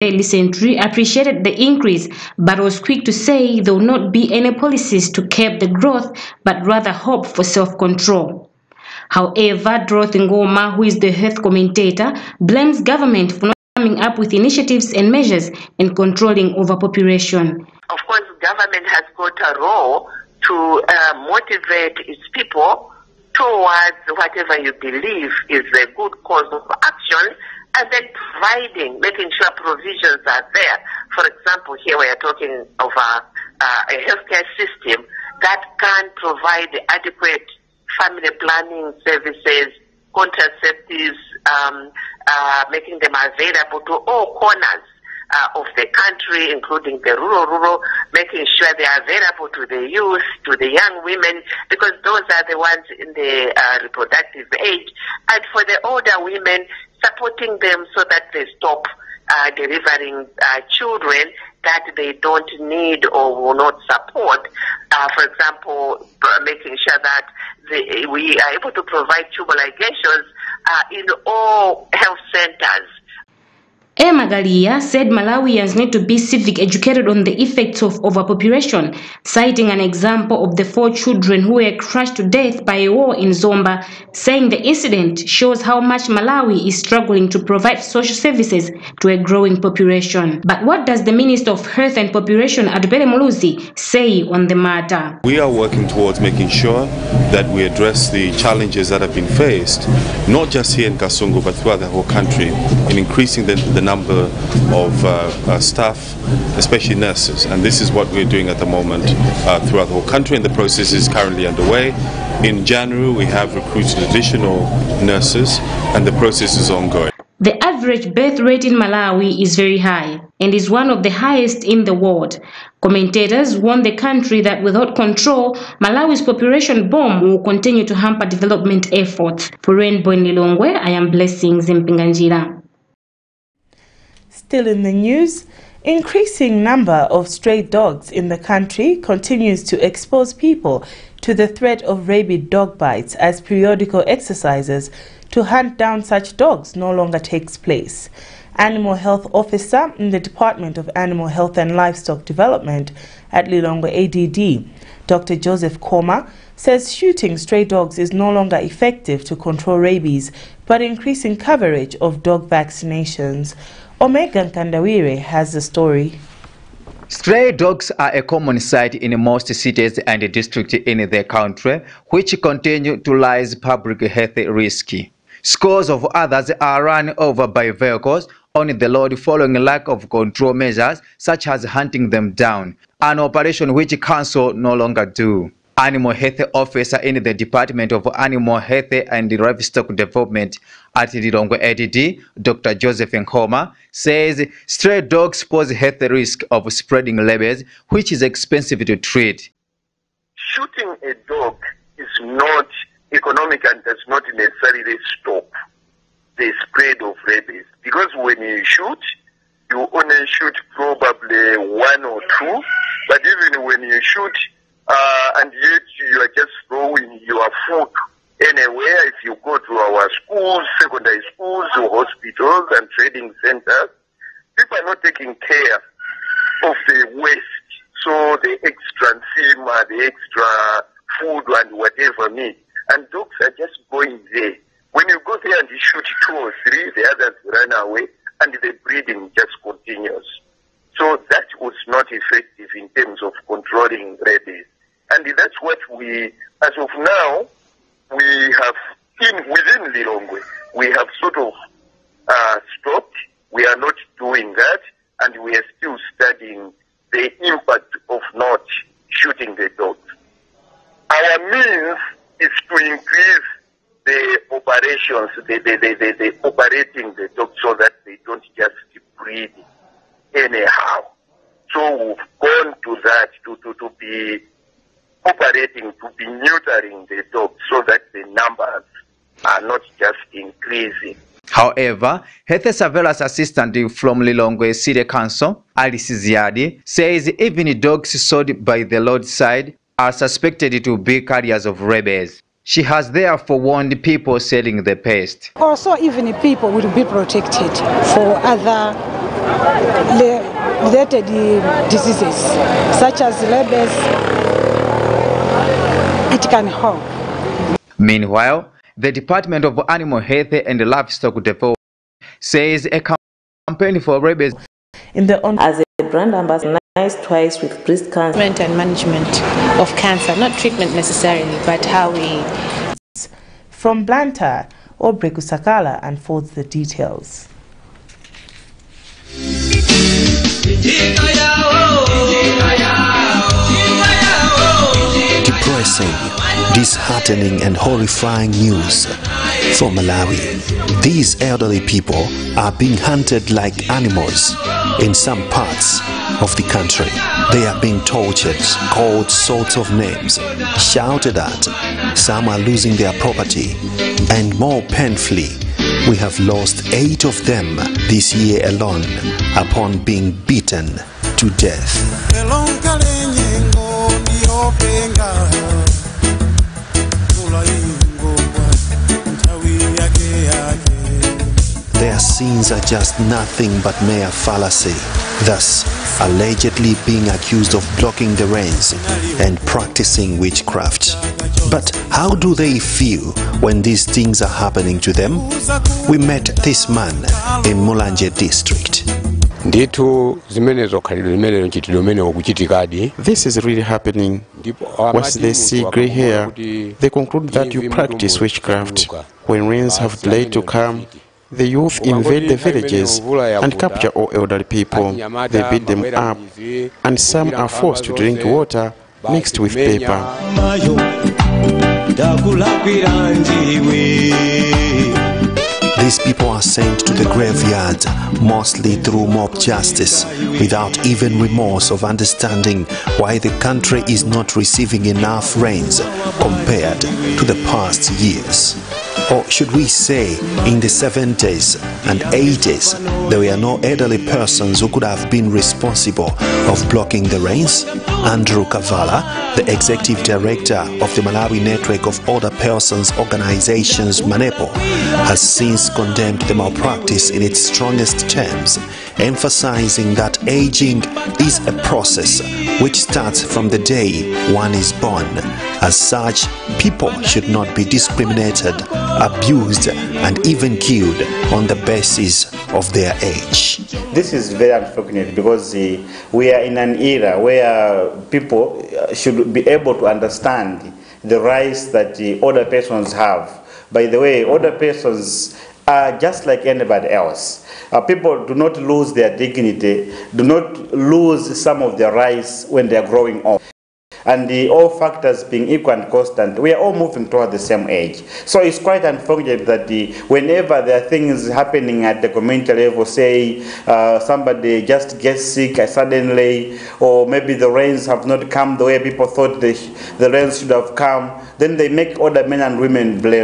Century appreciated the increase, but was quick to say there will not be any policies to curb the growth, but rather hope for self-control. However, Dorothy Ngoma, who is the health commentator, blames government for not coming up with initiatives and measures in controlling overpopulation. Of course, government has got a role to motivate its people towards whatever you believe is a good cause of action, and then making sure provisions are there. For example, here we are talking of a healthcare system that can provide adequate family planning services, contraceptives, making them available to all corners of the country, including the rural, making sure they are available to the youth, to the young women, because those are the ones in the reproductive age, and for the older women, supporting them so that they stop delivering children that they don't need or will not support. For example, making sure that we are able to provide tubal ligations in all health centers. Emma Galia said Malawians need to be civic educated on the effects of overpopulation, citing an example of the 4 children who were crushed to death by a war in Zomba, saying the incident shows how much Malawi is struggling to provide social services to a growing population. But what does the Minister of Health and Population, Adubele Muluzi, say on the matter? We are working towards making sure that we address the challenges that have been faced, not just here in Kasungu, but throughout the whole country, in increasing the number of staff, especially nurses, and this is what we're doing at the moment throughout the whole country, and the process is currently underway. In January we have recruited additional nurses and the process is ongoing. The average birth rate in Malawi is very high and is one of the highest in the world. Commentators warn the country that without control, Malawi's population bomb will continue to hamper development efforts. For Rainbow Nilongwe, I am Blessings in Pinganjira. Still in the news, increasing number of stray dogs in the country continues to expose people to the threat of rabid dog bites as periodical exercises to hunt down such dogs no longer takes place. Animal Health Officer in the Department of Animal Health and Livestock Development at Lilongwe ADD, Dr. Joseph Koma, says shooting stray dogs is no longer effective to control rabies, but increasing coverage of dog vaccinations. Omega Nkandawire has the story. Stray dogs are a common sight in most cities and districts in the country, which continue to raise public health risk. Scores of others are run over by vehicles on the road following lack of control measures, such as hunting them down, an operation which council no longer do. Animal Health Officer in the Department of Animal Health and Livestock Development at Lilongwe ADD, Dr. Joseph Nkoma, says stray dogs pose health risk of spreading rabies, which is expensive to treat. Shooting a dog is not economic and does not necessarily stop the spread of rabies, because when you shoot, you only shoot probably 1 or 2, but even when you shoot, and yet you are just throwing your food anywhere. If you go to our schools, secondary schools, or hospitals and trading centers, people are not taking care of the waste. So the extra enzima, the extra food and whatever meat, and dogs are just going there. When you go there and you shoot 2 or 3, the others run away, and the breeding just continues. So that was not effective in terms of controlling rabies. And that's what we, as of now, we have within Lilongwe, we have sort of stopped. We are not doing that, and we are still studying the impact of not shooting the dogs. Our means is to increase the operations, the operating the dogs so that they don't just breed anyhow. So we've gone to that to be operating, to be neutering the dogs so that the numbers are not just increasing. However, Health Surveillance Assistant from Lilongwe City Council, Alice Ziadi, says even dogs sold by the roadside are suspected to be carriers of rabies. She has therefore warned people selling the pest. Also, even people will be protected for other related diseases such as rabies. It can help. Meanwhile, the Department of Animal Health and Livestock Development says a campaign for rabies as a brand ambassador twice with breast cancer and management of cancer, not treatment necessarily, but how we. From Blantyre, Aubrey Kusakala unfolds the details. Depressing, disheartening and horrifying news from Malawi. These elderly people are being hunted like animals in some parts of the country. They are being tortured, called sorts of names, shouted at. Some are losing their property, and more painfully, we have lost 8 of them this year alone upon being beaten to death. Their sins are just nothing but mere fallacy, thus allegedly being accused of blocking the rains and practicing witchcraft. But how do they feel when these things are happening to them? We met this man in Mulanje district. This is really happening. Once they see grey hair, they conclude that you practice witchcraft. When rains have delayed to come, the youth invade the villages and capture all elderly people. They beat them up, and some are forced to drink water mixed with paper. These people are sent to the graveyard, mostly through mob justice, without even remorse of understanding why the country is not receiving enough rains compared to the past years. Or should we say, in the 70s and 80s, there were no elderly persons who could have been responsible of blocking the rains? Andrew Kavala, the executive director of the Malawi Network of Older Persons Organizations, MANEPO, has since condemned the malpractice in its strongest terms, emphasizing that aging is a process which starts from the day one is born. As such, people should not be discriminated, abused, and even killed on the basis of their age. This is very unfortunate because we are in an era where people should be able to understand the rights that the older persons have. By the way, older persons are just like anybody else. People do not lose their dignity, do not lose some of their rights when they are growing up. And all factors being equal and constant, we are all moving toward the same age. So it's quite unfortunate that whenever there are things happening at the community level, say somebody just gets sick suddenly, or maybe the rains have not come the way people thought the rains should have come, then they make older men and women blame.